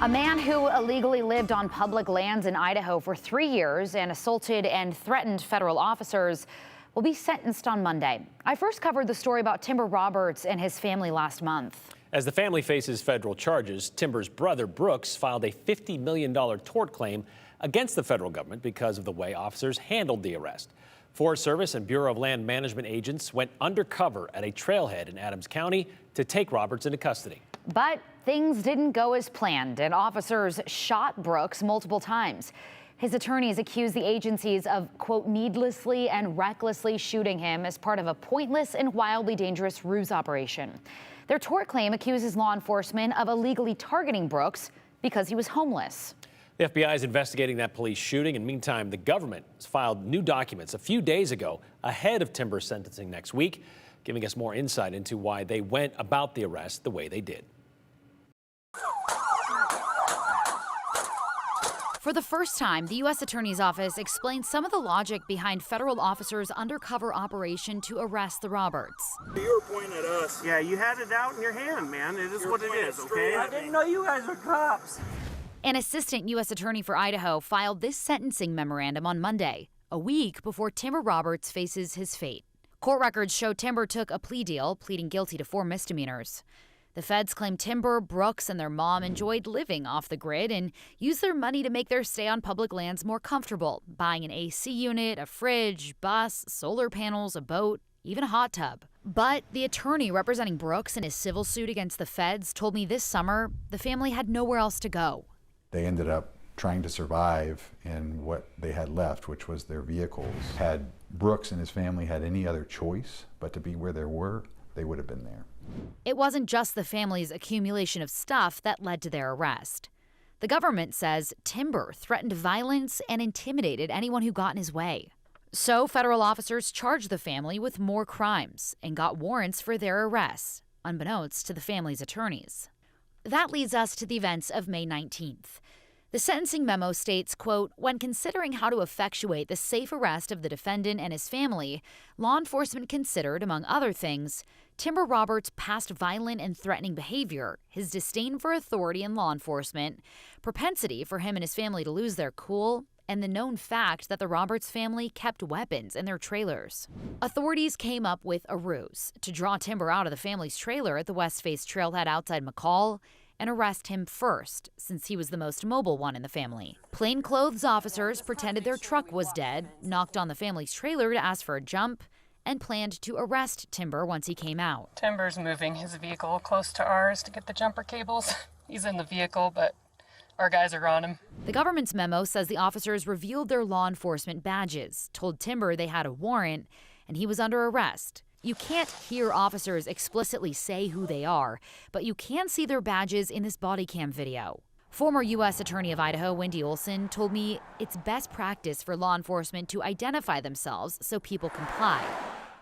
A man who illegally lived on public lands in Idaho for 3 years and assaulted and threatened federal officers will be sentenced on Monday. I first covered the story about Timber Roberts and his family last month. As the family faces federal charges, Timber's brother Brooks filed a $50 million tort claim against the federal government because of the way officers handled the arrest. Forest Service and Bureau of Land Management agents went undercover at a trailhead in Adams County to take Roberts into custody. But things didn't go as planned, and officers shot Brooks multiple times. His attorneys accuse the agencies of, quote, needlessly and recklessly shooting him as part of a pointless and wildly dangerous ruse operation. Their tort claim accuses law enforcement of illegally targeting Brooks because he was homeless. The FBI is investigating that police shooting, and meantime, the government has filed new documents a few days ago ahead of Timber's sentencing next week, giving us more insight into why they went about the arrest the way they did. For the first time, the U.S. Attorney's Office explained some of the logic behind federal officers' undercover operation to arrest the Roberts. You were pointing at us. Yeah, you had it out in your hand, man. It is what it is, okay? I didn't know you guys were cops. An assistant U.S. attorney for Idaho filed this sentencing memorandum on Monday, a week before Timber Roberts faces his fate. Court records show Timber took a plea deal, pleading guilty to 4 misdemeanors. The feds claim Timber, Brooks, and their mom enjoyed living off the grid and used their money to make their stay on public lands more comfortable, buying an AC unit, a fridge, bus, solar panels, a boat, even a hot tub. But the attorney representing Brooks in his civil suit against the feds told me this summer the family had nowhere else to go. They ended up trying to survive in what they had left, which was their vehicles. Had Brooks and his family had any other choice but to be where they were, they would have been there. It wasn't just the family's accumulation of stuff that led to their arrest. The government says Timber threatened violence and intimidated anyone who got in his way. So federal officers charged the family with more crimes and got warrants for their arrests, unbeknownst to the family's attorneys. That leads us to the events of May 19th. The sentencing memo states, quote, when considering how to effectuate the safe arrest of the defendant and his family, law enforcement considered, among other things, Timber Roberts' past violent and threatening behavior, his disdain for authority and law enforcement, propensity for him and his family to lose their cool, and the known fact that the Roberts family kept weapons in their trailers. Authorities came up with a ruse to draw Timber out of the family's trailer at the West Face trailhead outside McCall and arrest him first, since he was the most mobile one in the family. Plainclothes officers pretended their truck was dead, knocked on the family's trailer to ask for a jump, and planned to arrest Timber once he came out. Timber's moving his vehicle close to ours to get the jumper cables. He's in the vehicle, but our guys are on him. The government's memo says the officers revealed their law enforcement badges, told Timber they had a warrant, and he was under arrest. You can't hear officers explicitly say who they are, but you can see their badges in this body cam video. Former U.S. Attorney of Idaho, Wendy Olson, told me it's best practice for law enforcement to identify themselves so people comply,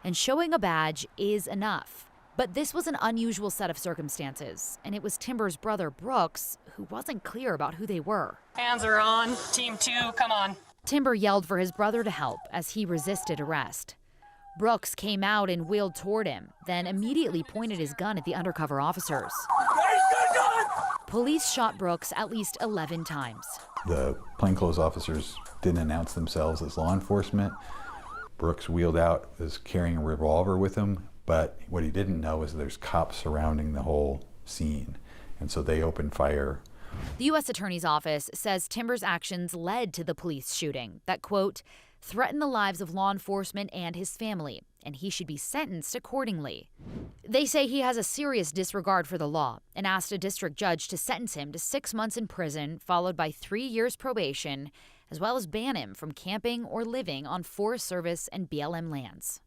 and showing a badge is enough. But this was an unusual set of circumstances, and it was Timber's brother, Brooks, who wasn't clear about who they were. Hands are on. Team 2, come on. Timber yelled for his brother to help as he resisted arrest. Brooks came out and wheeled toward him, then immediately pointed his gun at the undercover officers. Police shot Brooks at least 11 times. The plainclothes officers didn't announce themselves as law enforcement. Brooks wheeled out, was carrying a revolver with him, but what he didn't know is there's cops surrounding the whole scene, and so they opened fire. The U.S. Attorney's Office says Timber's actions led to the police shooting that, quote, threatened the lives of law enforcement and his family, and he should be sentenced accordingly. They say he has a serious disregard for the law and asked a district judge to sentence him to 6 months in prison, followed by 3 years probation, as well as ban him from camping or living on Forest Service and BLM lands.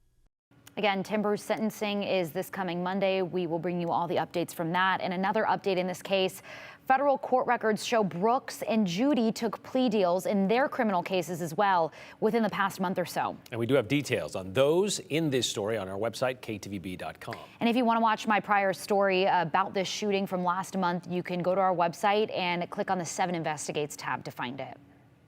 Again, Timber's sentencing is this coming Monday. We will bring you all the updates from that. And another update in this case, federal court records show Brooks and Judy took plea deals in their criminal cases as well within the past month or so. And we do have details on those in this story on our website, ktvb.com. And if you want to watch my prior story about this shooting from last month, you can go to our website and click on the 7 Investigates tab to find it.